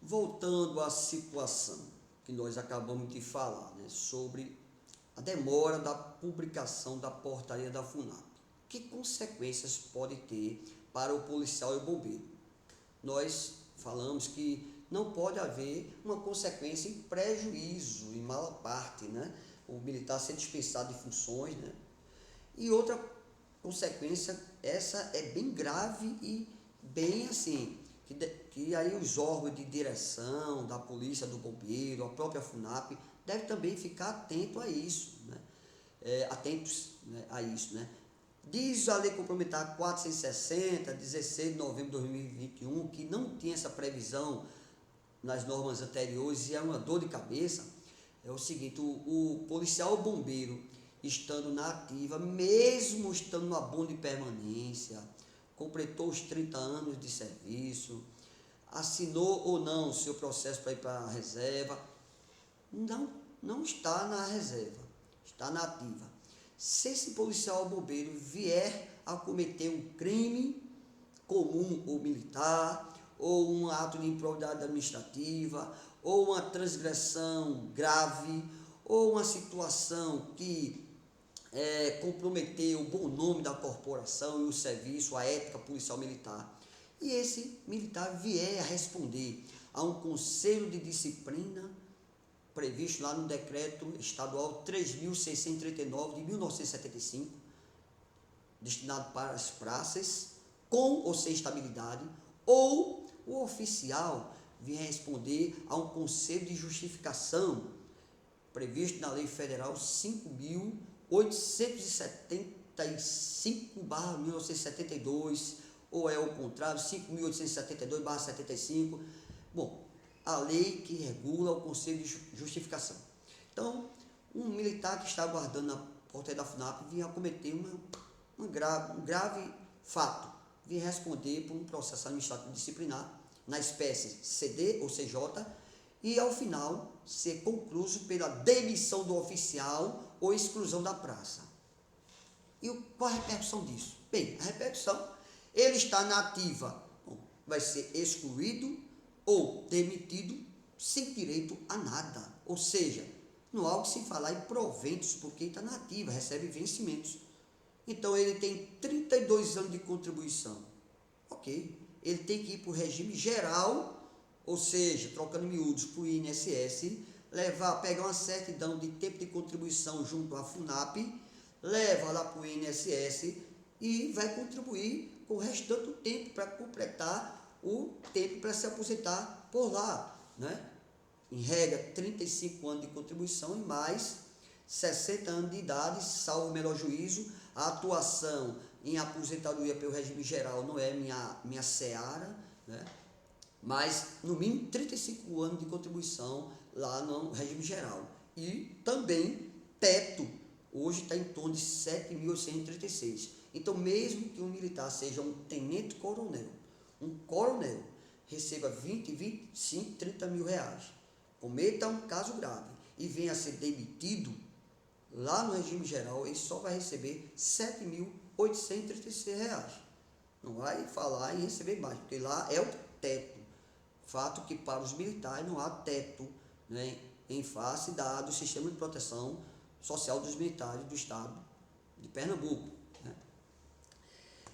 Voltando à situação que nós acabamos de falar, né, sobre a demora da publicação da portaria da FUNAP. Que consequências pode ter para o policial e o bombeiro? Nós falamos que não pode haver uma consequência em prejuízo, em mala parte, né? O militar ser dispensado de funções, né? E outra consequência, essa é bem grave e bem assim, que aí os órgãos de direção, da polícia, do bombeiro, a própria FUNAP, devem também ficar atento a isso, né? Atentos, né, a isso, né? Diz a Lei Complementar 460, 16 de novembro de 2021, que não tinha essa previsão nas normas anteriores e é uma dor de cabeça. É o seguinte, o policial bombeiro estando na ativa, mesmo estando no abono de permanência, completou os 30 anos de serviço, assinou ou não o seu processo para ir para a reserva, não está na reserva, está na ativa. Se esse policial bombeiro vier a cometer um crime comum ou militar, ou um ato de improbidade administrativa, ou uma transgressão grave, ou uma situação que comprometer o bom nome da corporação e o serviço, a ética policial militar, e esse militar vier a responder a um conselho de disciplina previsto lá no decreto estadual 3.639 de 1975, destinado para as praças, com ou sem estabilidade, ou o oficial vier responder a um conselho de justificação previsto na Lei Federal 5.875/1972, ou é o contrário, 5.872/75. Bom, a lei que regula o conselho de justificação. Então, um militar que está aguardando na portaria da FUNAP vinha cometer um grave fato, vinha responder por um processo administrativo disciplinar na espécie CD ou CJ, e ao final ser concluído pela demissão do oficial ou exclusão da praça. E qual a repercussão disso? Bem, a repercussão, ele está na ativa, vai ser excluído ou demitido sem direito a nada. Ou seja, não há o que se falar em proventos, porque está na ativa, recebe vencimentos. Então ele tem 32 anos de contribuição. Ok, ele tem que ir para o regime geral, ou seja, trocando miúdos para o INSS, pegar uma certidão de tempo de contribuição junto à FUNAP, leva lá para o INSS e vai contribuir com o restante do tempo para completar o tempo para se aposentar por lá, né? Em regra, 35 anos de contribuição e mais 60 anos de idade, salvo o melhor juízo. A atuação em aposentadoria pelo regime geral não é minha seara, né? Mas no mínimo 35 anos de contribuição lá no regime geral. E também teto, hoje está em torno de 7.836. Então, mesmo que um militar seja um tenente-coronel, um coronel, receba 20, 25, 30 mil reais, cometa um caso grave e venha a ser demitido, lá no regime geral, ele só vai receber 7.836 reais. Não vai falar em receber mais, porque lá é o teto. Fato que para os militares não há teto, né, em face do sistema de proteção social dos militares do estado de Pernambuco. Né?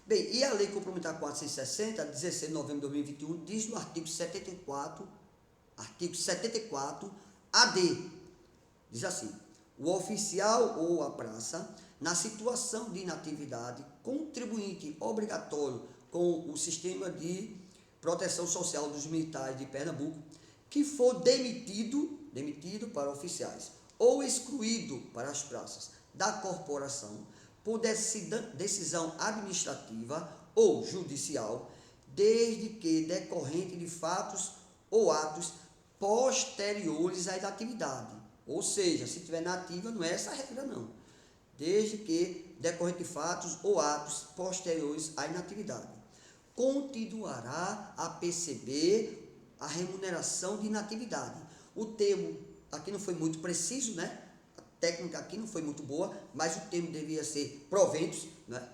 Bem, e a Lei Complementar 460, 16 de novembro de 2021, diz no artigo 74, AD, diz assim: o oficial ou a praça, na situação de inatividade, contribuinte obrigatório com o sistema de proteção social dos militares de Pernambuco, que for demitido para oficiais, ou excluído para as praças da corporação, por decisão administrativa ou judicial, desde que decorrente de fatos ou atos posteriores à inatividade. Ou seja, se estiver na ativa, não é essa a regra, não. Desde que decorrente de fatos ou atos posteriores à inatividade, continuará a perceber a remuneração de inatividade. O termo aqui não foi muito preciso, né? A técnica aqui não foi muito boa, mas o termo devia ser proventos, né?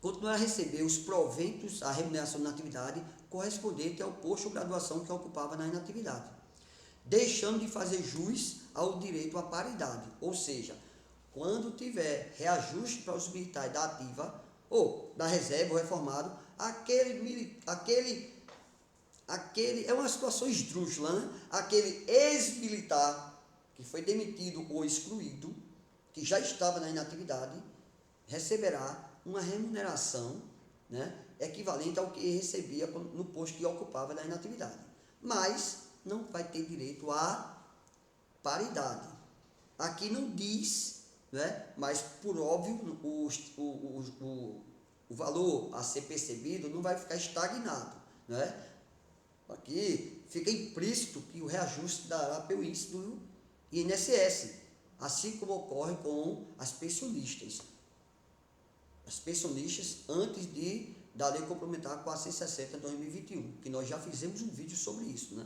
Continuará a receber os proventos, a remuneração de inatividade, correspondente ao posto ou graduação que ocupava na inatividade, deixando de fazer jus ao direito à paridade. Ou seja, quando tiver reajuste para os militares da ativa ou da reserva ou reformado, aquele é uma situação esdrúxula, né? Aquele ex-militar que foi demitido ou excluído, que já estava na inatividade, receberá uma remuneração, né, equivalente ao que recebia no posto que ocupava na inatividade. Mas não vai ter direito à paridade. Aqui não diz, né, mas por óbvio o valor a ser percebido não vai ficar estagnado, né? Aqui fica implícito que o reajuste dará pelo índice do INSS, assim como ocorre com as pensionistas. As pensionistas antes da lei complementar 460/2021, que nós já fizemos um vídeo sobre isso, né?